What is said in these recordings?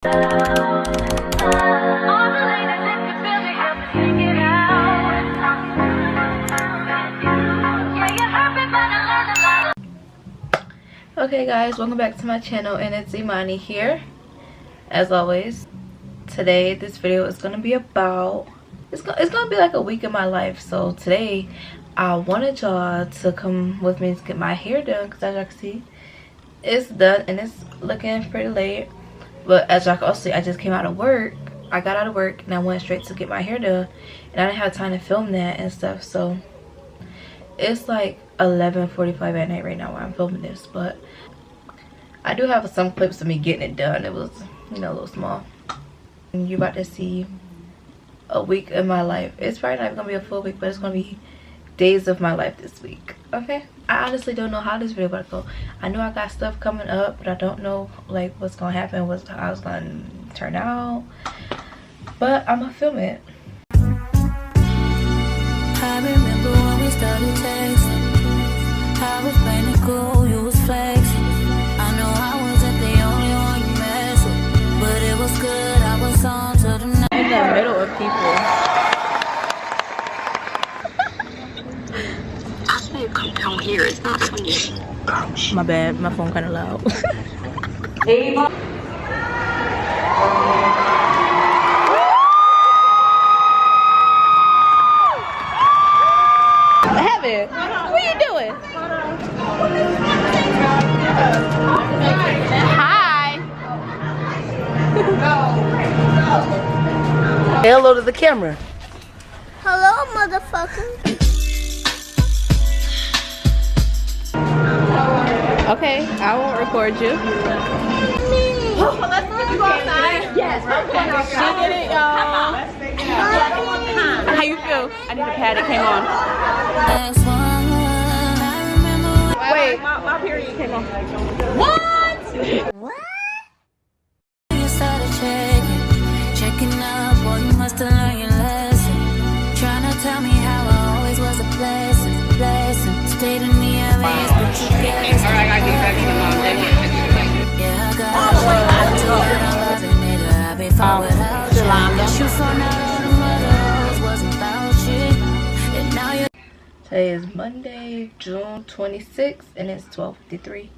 Okay guys, welcome back to my channel, and it's Imani here. As always, today this video is gonna be about it's gonna be like a week in my life. So today I wanted y'all to come with me to get my hair done, because as y'all can see, it's done and it's looking pretty late. But as y'all can also see, I just came out of work. I got out of work and I went straight to get my hair done, and I didn't have time to film that and stuff. So it's like 11:45 at night right now while I'm filming this, but I do have some clips of me getting it done. It was, you know, a little small. And you're about to see a week in my life. It's probably not even gonna be a full week, but it's gonna be days of my life this week. Okay, I honestly don't know how this video about to go. I know I got stuff coming up, but I don't know like what's gonna happen, how it's gonna turn out, but I'm gonna film it. I remember when we started texting. I was playing it cool, you was flexing. I know I wasn't the only one you messed with, but it was good. I was on to the night. In the middle of people. I say come down here. It's not funny. My bad, my phone kind of loud. Heaven, what are you doing? Hi. Say hello to the camera. Hello, motherfucker. Okay, I won't record you. Let's go outside. Yes, I'm going outside. She did it, y'all. How you feel? I need a pad that came on. Wait, my period came on. What? You started checking up. Boy, you must have learned your lesson. Trying to tell me how I always was a blessing. Stayed in the LA's, but you guessed. All right, I gotta get back to your mom. Yeah, I got I've been fine without you. You found out all the mothers wasn't about shit. And now you're Today is Monday, June 26th, and it's 12:53.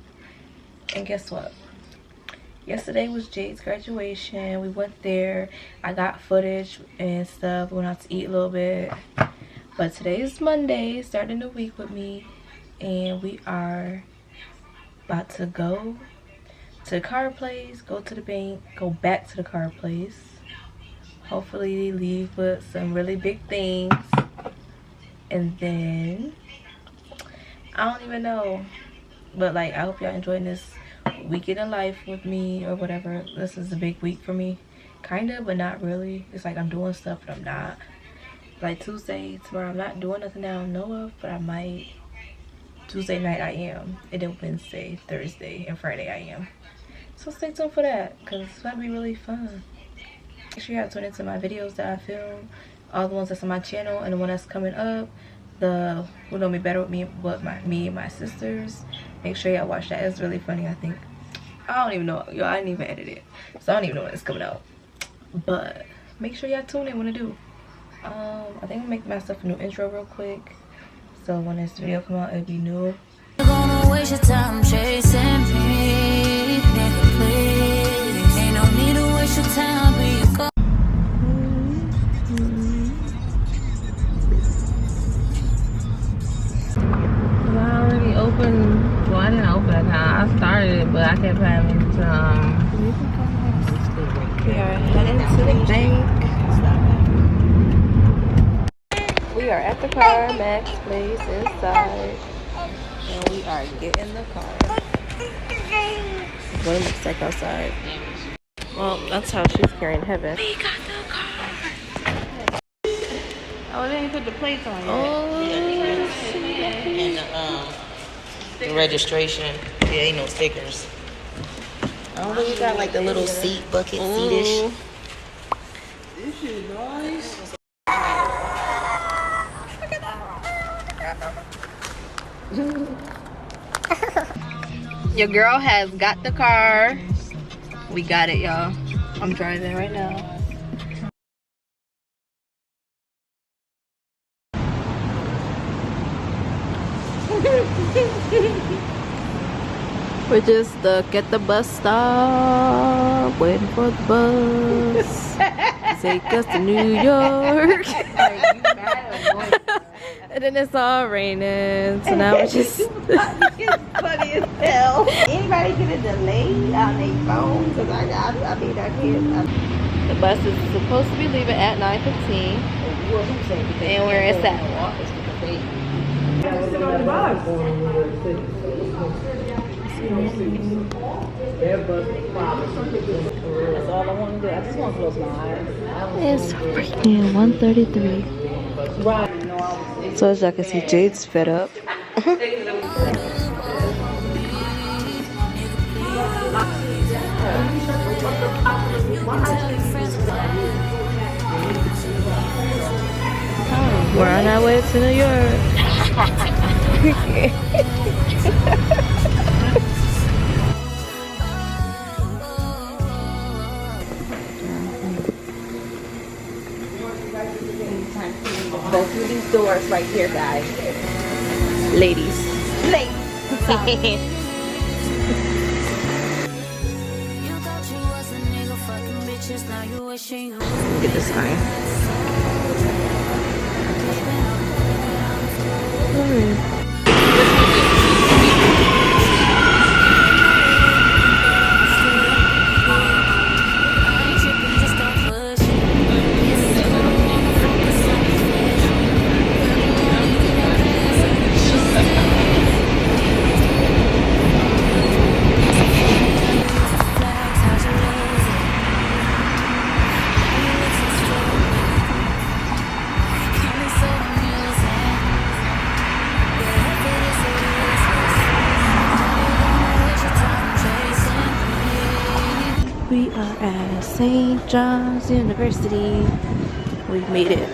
And guess what? Yesterday was Jade's graduation. We went there. I got footage and stuff. We went out to eat a little bit. But today is Monday, starting the week with me, and we are about to go to the car place, go to the bank, go back to the car place. Hopefully leave with some really big things. And then I don't even know, but like I hope y'all enjoying this weekend in life with me or whatever. This is a big week for me, kind of, but not really. It's like I'm doing stuff but I'm not. Like Tuesday, tomorrow I'm not doing nothing that I don't know of, but I might. Tuesday night I am, and then Wednesday, Thursday, and Friday I am. So stay tuned for that, because it's going to be really fun. Make sure y'all tune into my videos that I film, all the ones that's on my channel, and the one that's coming up, the Who Know Me Better with me and my sisters. Make sure y'all watch that. It's really funny. I think I don't even know, y'all, I didn't even edit it, so I don't even know when it's coming out, but make sure y'all tune in when I do. I think I'll make myself a new intro real quick, so when this video come out it'll be new. You're gonna waste your time chasing me, nigga, please. Ain't no need to waste your time, but you go. I already opened. Well, I didn't open it. I started, but I kept having to. We are heading to the bank. We are at the car, Max place inside, and we are getting the car. What it looks like outside. Well, that's how she's carrying Heaven. We got the car. Oh, they didn't put the plates on yet. Oh, And the registration. Yeah, ain't no stickers. Oh, look, you got like the little seat, bucket seat-ish. This is nice. Your girl has got the car. We got it, y'all. I'm driving right now. We're just stuck at the bus stop, waiting for the bus to take us to New York. And then it's all raining, so now we're just... It's funny as hell. Anybody get a delay on their phone? Because I can't. The bus is supposed to be leaving at 9:15. And we're at 7. That's all I want to do. I just want to close my eyes. It's freaking 1:33. Right. So as y'all can see, Jade's fed up. Look we're on our way to New York. Go through these doors right here, guys. Ladies. Ladies. Get this sign. We are at St. John's University. We've made it.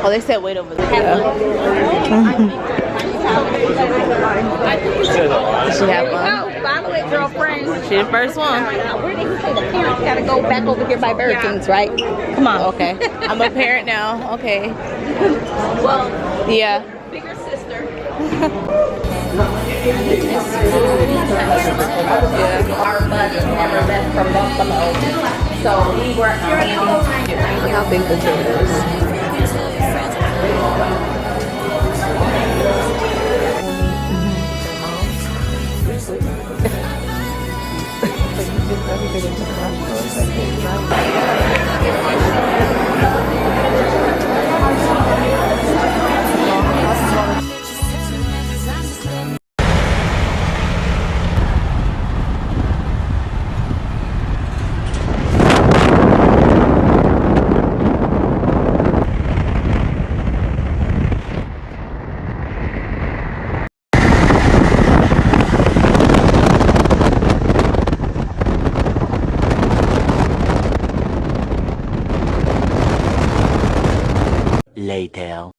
Oh, they said wait over there. Does she have one? Follow it, girlfriend. She the first one. Where did he say the parents gotta go back over here by Burger King's, right? Come on. Okay. I'm a parent now. Okay. Well, Yeah. bigger sister. Our budget never left from Buffalo. So we were Look how big the table is. Later.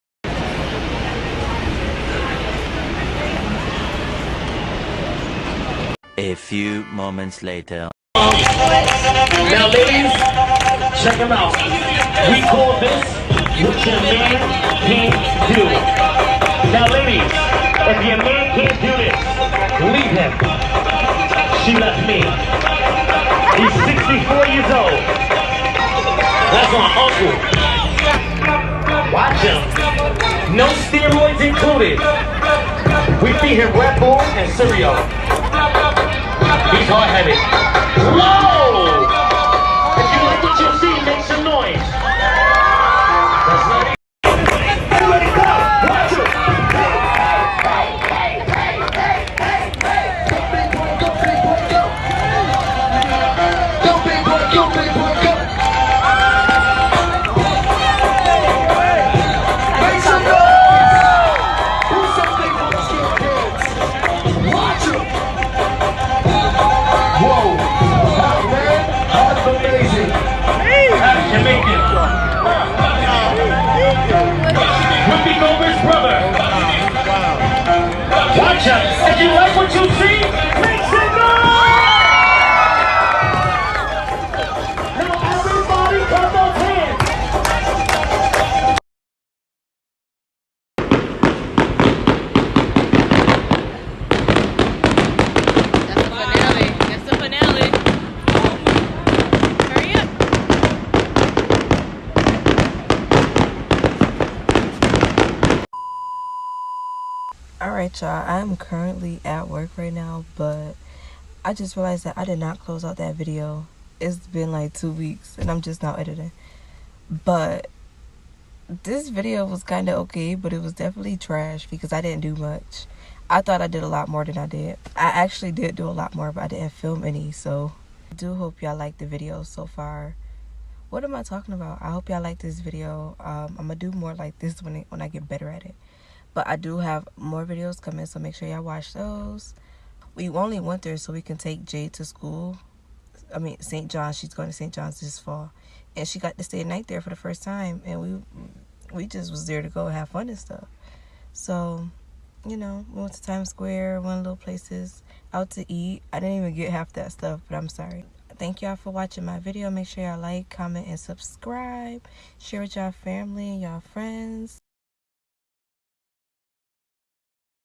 A few moments later. Now, ladies, check them out. We call this what your man can't do. Now, ladies, if your man can't do this, leave him. She left me. He's 64 years old. That's my uncle. Watch him. No steroids included. We feed him Red Bull and cereal. He's hard-headed. Whoa! If you like what you see, make some noise. That's right. Everybody go! Watch it! Hey, hey, hey, hey, hey, hey! Go big boy, go big boy, go! Go big boy, go big boy, go! Make some noise! Who's so big boy still dance? Watch him! Whoa! Man, that's amazing! Grover's brother. Watch out. If you like what you see, make some noise! Now everybody clap those hands. That's the finale. Hurry up. Alright y'all, I'm currently at work right now, but I just realized that I did not close out that video. It's been like 2 weeks and I'm just now editing. But this video was kind of okay, but it was definitely trash because I didn't do much. I thought I did a lot more than I did. I actually did do a lot more, but I didn't film any, so I do hope y'all like the video so far. What am I talking about? I hope y'all like this video. I'm gonna do more like this when I get better at it. But I do have more videos coming, so make sure y'all watch those. We only went there so we can take Jade to school. I mean, St. John's. She's going to St. John's this fall. And she got to stay a night there for the first time. And we just was there to go have fun and stuff. So, you know, we went to Times Square, one little places, out to eat. I didn't even get half that stuff, but I'm sorry. Thank y'all for watching my video. Make sure y'all like, comment, and subscribe. Share with y'all family and y'all friends.